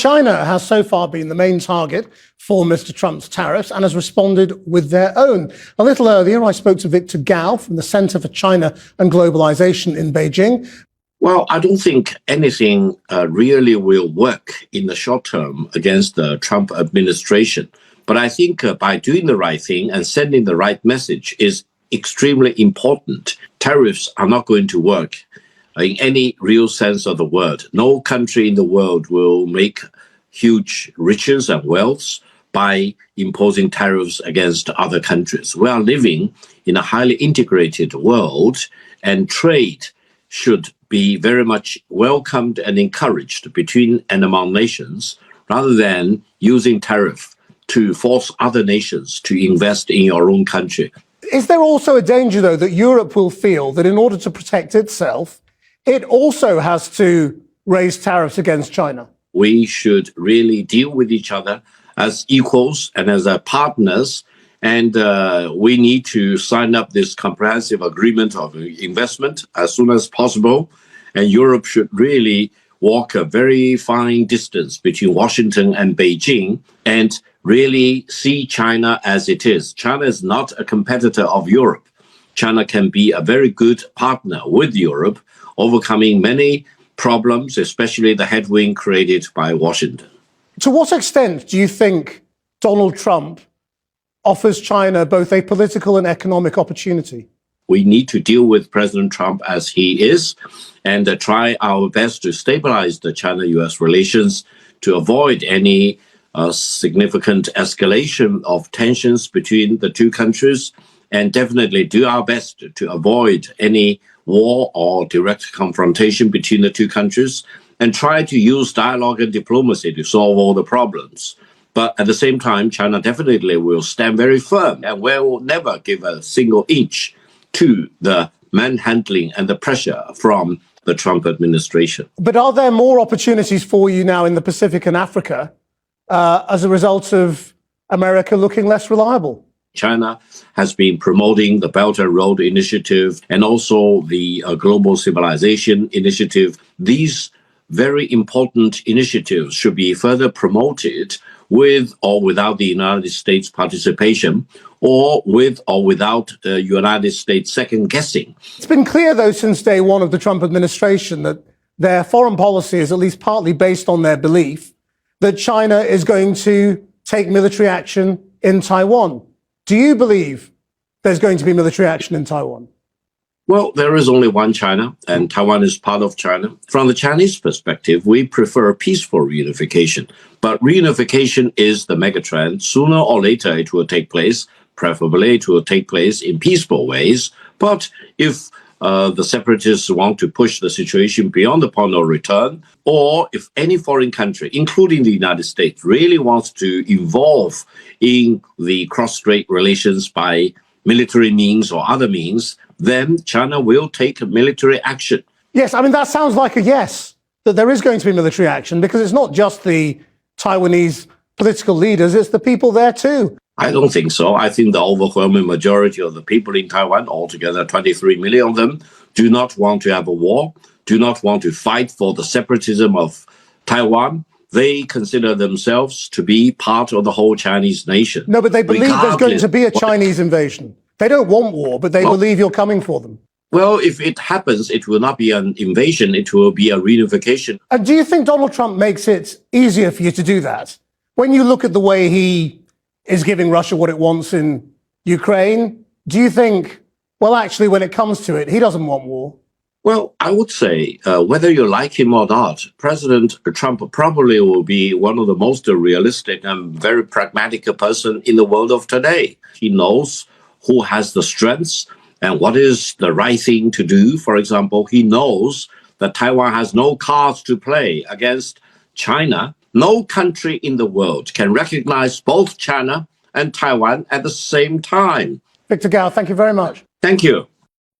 China has so far been the main target for Mr. Trump's tariffs and has responded with their own. A little earlier, I spoke to Victor Gao from the Center for China and Globalization in Beijing. Well, I don't think anything really will work in the short term against the Trump administration. But I think by doing the right thing and sending the right message is extremely important. Tariffs are not going to work in any real sense of the word. No country in the world will make huge riches and wealth by imposing tariffs against other countries. We are living in a highly integrated world, and trade should be very much welcomed and encouraged between and among nations, rather than using tariff to force other nations to invest in your own country. Is there also a danger, though, that Europe will feel that in order to protect itself, it also has to raise tariffs against China? We should really deal with each other as equals and as partners, and we need to sign up this comprehensive agreement of investment as soon as possible. And Europe should really walk a very fine distance between Washington and Beijing and really see China as it is. China is not a competitor of Europe. China can be a very good partner with Europe, overcoming many problems, especially the headwind created by Washington. To what extent do you think Donald Trump offers China both a political and economic opportunity? We need to deal with President Trump as he is and try our best to stabilize the China-US relations to avoid any significant escalation of tensions between the two countries, and definitely do our best to avoid any war or direct confrontation between the two countries, and try to use dialogue and diplomacy to solve all the problems. But at the same time, China definitely will stand very firm and will never give a single inch to the manhandling and the pressure from the Trump administration. But are there more opportunities for you now in the Pacific and Africa as a result of America looking less reliable? China has been promoting the Belt and Road Initiative and also the Global Civilization Initiative. These very important initiatives should be further promoted with or without the United States participation, or with or without the United States second guessing. It's been clear, though, since day one of the Trump administration that their foreign policy is at least partly based on their belief that China is going to take military action in Taiwan. Do you believe there's going to be military action in Taiwan? Well, there is only one China, and Taiwan is part of China. From the Chinese perspective, we prefer peaceful reunification. But reunification is the megatrend. Sooner or later, it will take place. Preferably, it will take place in peaceful ways. But if the separatists want to push the situation beyond the point of return, or if any foreign country, including the United States, really wants to involve in the cross-strait relations by military means or other means, then China will take military action. Yes, I mean, that sounds like a yes, that there is going to be military action, because it's not just the Taiwanese political leaders, it's the people there too. I don't think so. I think the overwhelming majority of the people in Taiwan, altogether 23 million of them, do not want to have a war, do not want to fight for the separatism of Taiwan. They consider themselves to be part of the whole Chinese nation. No, but they believe there's going to be a Chinese invasion. They don't want war, but they believe you're coming for them. Well, if it happens, it will not be an invasion, it will be a reunification. And do you think Donald Trump makes it easier for you to do that? When you look at the way he is giving Russia what it wants in Ukraine, do you think, well, actually, when it comes to it, he doesn't want war? Well, I would say, whether you like him or not, President Trump probably will be one of the most realistic and very pragmatic person in the world of today. He knows who has the strengths and what is the right thing to do. For example, he knows that Taiwan has no cards to play against China. No country in the world can recognize both China and Taiwan at the same time. Victor Gao, thank you very much. Thank you.